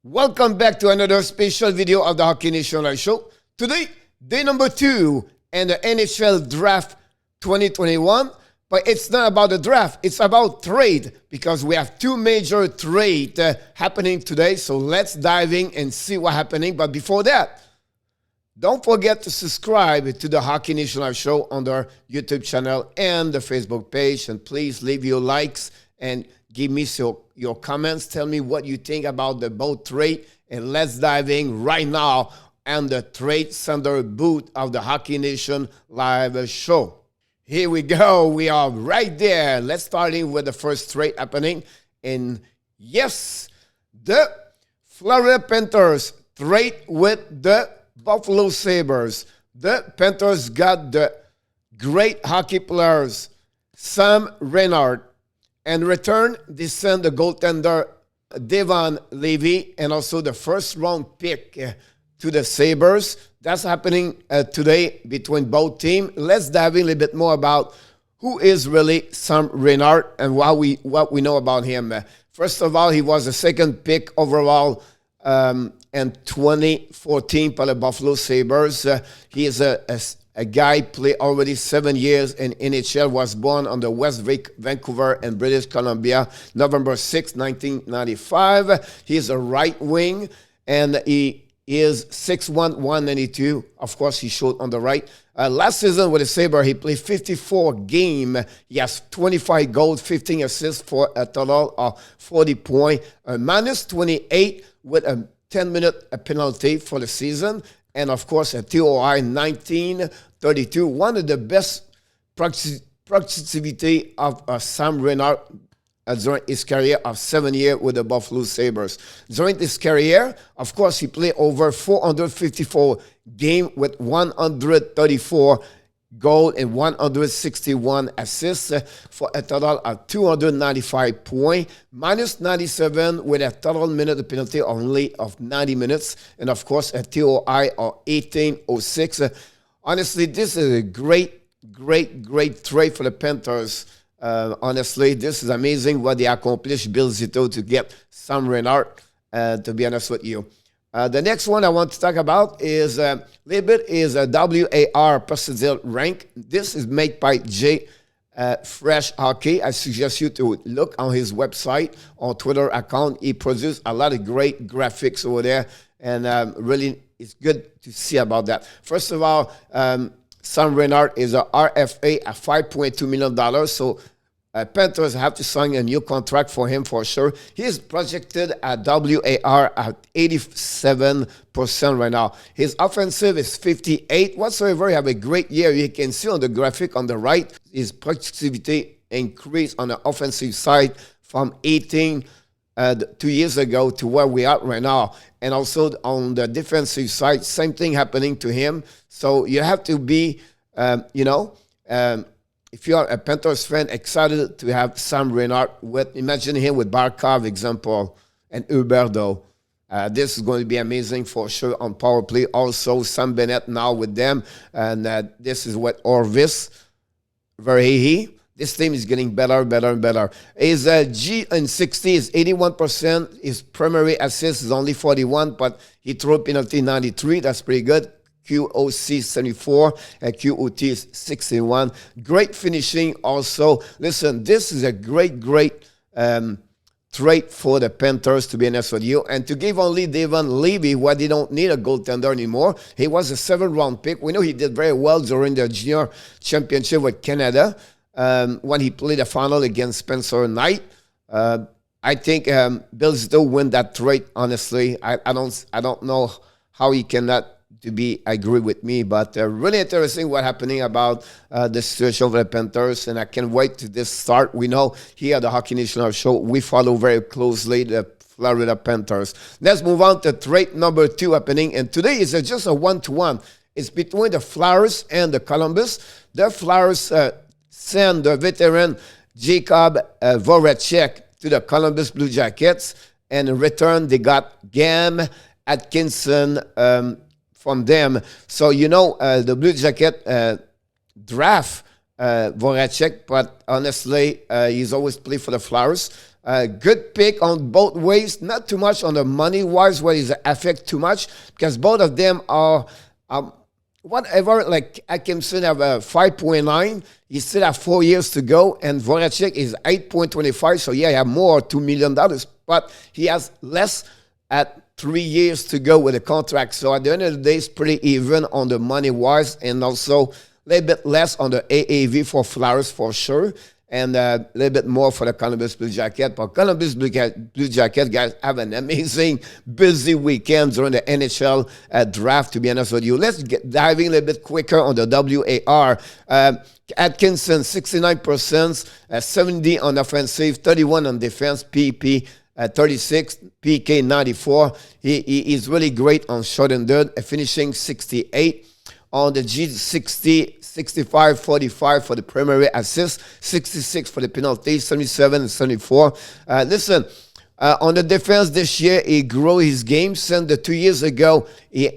Welcome back to another special video of the Hockey Nation Live Show. Today, day number 2 in the NHL Draft 2021. But it's not about the draft, it's about trade because we have two major trades happening today. So let's dive in and see what's happening. But before that, don't forget to subscribe to the Hockey Nation Live Show on our YouTube channel and the Facebook page. And please leave your likes and give me your comments. Tell me what you think about the both trade. And let's dive in right now on the Trade Center booth of the Hockey Nation Live Show. Here we go. We are right there. Let's start in with the first trade happening. And yes, the Florida Panthers trade with the Buffalo Sabres. The Panthers got the great hockey players, Sam Reinhart. And return, they send the goaltender Devon Levi and also the first-round pick to the Sabres. That's happening today between both teams. Let's dive in a little bit more about who is really Sam Reinhart and what we know about him. First of all, he was the second pick overall in 2014 by the Buffalo Sabres. He is a guy played already 7 years in NHL, was born on the West Vancouver in British Columbia, November 6, 1995. He is a right wing, and he is 6'1", 192. Of course, he showed on the right. Last season with the Sabres, he played 54 games. He has 25 goals, 15 assists for a total of 40 points. Minus 28 with a 10-minute penalty for the season. And, of course, a TOI 1932, one of the best productivity of Sam Reinhart during his career of 7 years with the Buffalo Sabres. During his career, of course, he played over 454 games with 134 goals and 161 assists for a total of 295 points, minus 97 with a total minute penalty only of 90 minutes, and of course a TOI of 1806. Honestly, this is a great trade for the Panthers. Honestly, this is amazing what they accomplished, Bill Zito, to get Sam Reinhart, to be honest with you. The next one I want to talk about is a WAR percentile rank. This is made by J Fresh Hockey. I suggest you to look on his website or Twitter account. He produces a lot of great graphics over there, and really it's good to see about that. First of all, Sam Reinhart is a RFA at $5.2 million. So Panthers have to sign a new contract for him for sure. He is projected at WAR at 87% right now. His offensive is 58. Whatsoever, he have a great year. You can see on the graphic on the right, his productivity increased on the offensive side from 18 2 years ago to where we are right now. And also on the defensive side, same thing happening to him. So you have to be, if you are a Panthers fan, excited to have Sam Reinhart imagine him with Barkov, example, and Huberdeau. This is going to be amazing for sure on power play. Also, Sam Bennett now with them. And this is what Orvis, Verhey. This team is getting better. His G and 60 is 81%. His primary assist is only 41, but he threw penalty 93. That's pretty good. QOC 74 and QOT is 61. Great finishing also. Listen, this is a great trade for the Panthers, to be honest with you. And to give only Devon Levi, why they don't need a goaltender anymore. He was a 7th-round pick. We know he did very well during the junior championship with Canada when he played the final against Spencer Knight. I think Bill Zito win that trade, honestly. I don't know how he cannot agree with me, but really interesting what happening about the situation of the Panthers, and I can't wait to this start. We know here at the Hockey Nation Show, we follow very closely the Florida Panthers. Let's move on to trade number 2 happening, and today is just a 1-to-1. It's between the Flyers and the Columbus. The Flyers send the veteran Jacob Voracek to the Columbus Blue Jackets, and in return they got Cam Atkinson from them. So, the Blue Jacket draft Voracek, but honestly, he's always played for the Flyers. Good pick on both ways. Not too much on the money-wise where it affect too much because both of them are whatever. Like Atkinson have a 5.9. He still have 4 years to go. And Voracek is 8.25. So, yeah, he have more, $2 million. But he has less at 3 years to go with the contract. So, at the end of the day, it's pretty even on the money-wise and also a little bit less on the AAV for Flowers for sure. And a little bit more for the Columbus Blue Jacket. But Columbus Blue Jacket guys have an amazing, busy weekend during the NHL draft, to be honest with you. Let's get diving a little bit quicker on the WAR. Atkinson, 69%, 70 on offensive, 31 on defense, PP 36, PK 94. He is really great on short and dirt, finishing 68. On the G60, 65, 45 for the primary assist, 66 for the penalty, 77 and 74. Listen, on the defense this year, he grew his game. Since the 2 years ago, he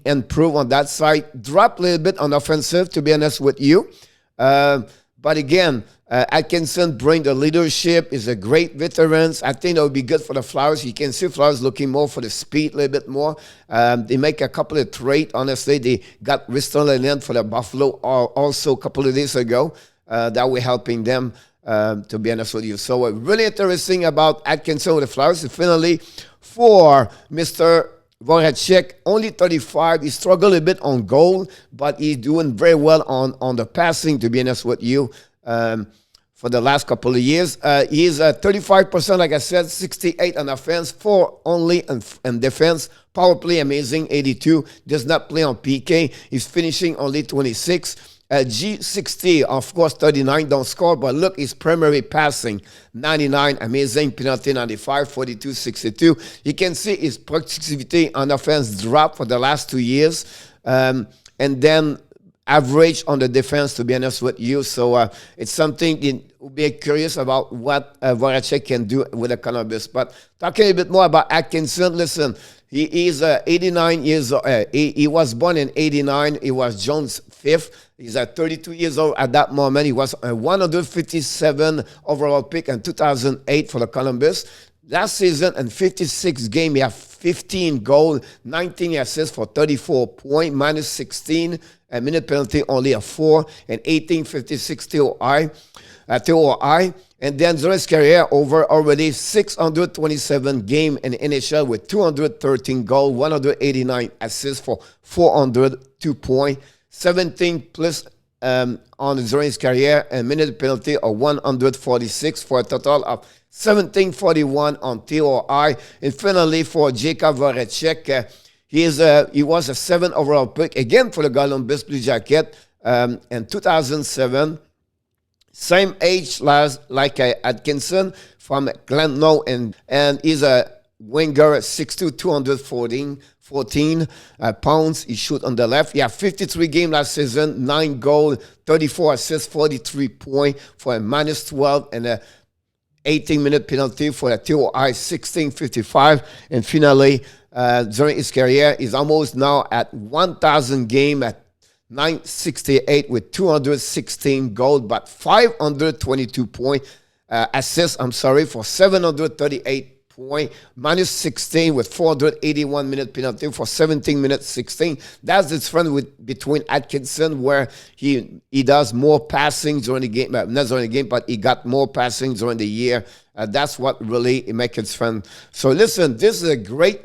improved on that side. Dropped a little bit on offensive, to be honest with you. But again, Atkinson bring the leadership, is a great veteran. I think that would be good for the Flyers. You can see Flyers looking more for the speed a little bit more. They make a couple of trades. Honestly, they got Restream for the Buffalo also a couple of days ago. That were helping them, to be honest with you. So really interesting about Atkinson with the Flyers. Finally, for Mr. Voracek, only 35. He struggled a bit on goal, but he's doing very well on the passing, to be honest with you, for the last couple of years. He's 35%, like I said, 68 on offense, 4 only in defense. Power play, amazing, 82. Does not play on PK. He's finishing only 26. G60, of course, 39, don't score, but look, his primary passing, 99, amazing, penalty 95, 42, 62. You can see his productivity on offense drop for the last 2 years, and then average on the defense, to be honest with you. So it's something you will be curious about what Voracek can do with the Columbus. But talking a bit more about Atkinson, listen, he is 89 years old. He was born in 89. He was Jones' fifth. He's 32 years old at that moment. He was a 157 overall pick in 2008 for the Columbus. Last season, in 56 games, he had 15 goals, 19 assists for 34 points, minus 16, a minute penalty only a 4, and 1856 TOI. And then during his career, over already 627 games in NHL with 213 goals, 189 assists for 402 points, 17 plus during his career, a minute penalty of 146 for a total of 1741 on TOI. And finally, for Jacob Voracek, he was a 7 overall pick, again for the Columbus Blue Jacket in 2007. Same age like Atkinson from Glenlow, and he's a winger, 6'2", 214 pounds. He shoot on the left. He had 53 games last season, 9 goals, 34 assists, 43 points for a minus 12 and a 18-minute penalty for a TOI 1655. And finally, during his career, he's almost now at 1,000 games at 968 with 216 goals, but 522 point assists, for 738 points, minus 16 with 481 minute penalty for 17 minutes 16. That's the difference between Atkinson, where he does more passing during the game, not during the game, but he got more passing during the year. That's what really makes it fun. So listen, this is a great.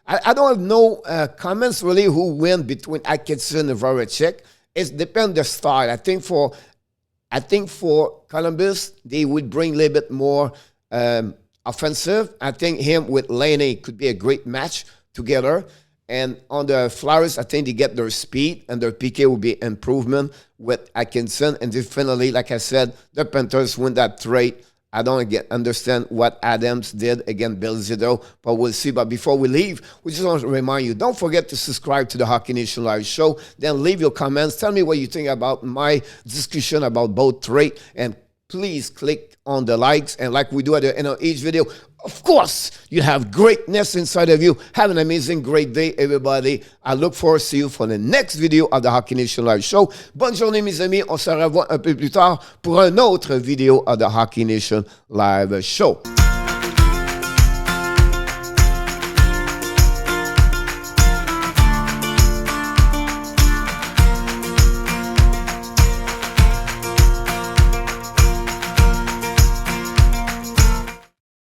I don't have no comments really who win between Atkinson and Voracek. It depends the style. I think for Columbus, they would bring a little bit more offensive. I think him with Laney could be a great match together. And on the Flyers, I think they get their speed and their PK will be improvement with Atkinson. And then finally, like I said, the Panthers win that trade. I don't understand what Adams did against Bill Zito, but we'll see. But before we leave, we just want to remind you, don't forget to subscribe to the Hockey Nation Live Show. Then leave your comments. Tell me what you think about my discussion about both trade. And please click on the likes. And like we do at the end of each video, of course, you have greatness inside of you. Have an amazing, great day, everybody. I look forward to see you for the next video of the Hockey Nation Live Show. Bonne journée, mes amis. On se revoit un peu plus tard pour une autre vidéo of the Hockey Nation Live Show.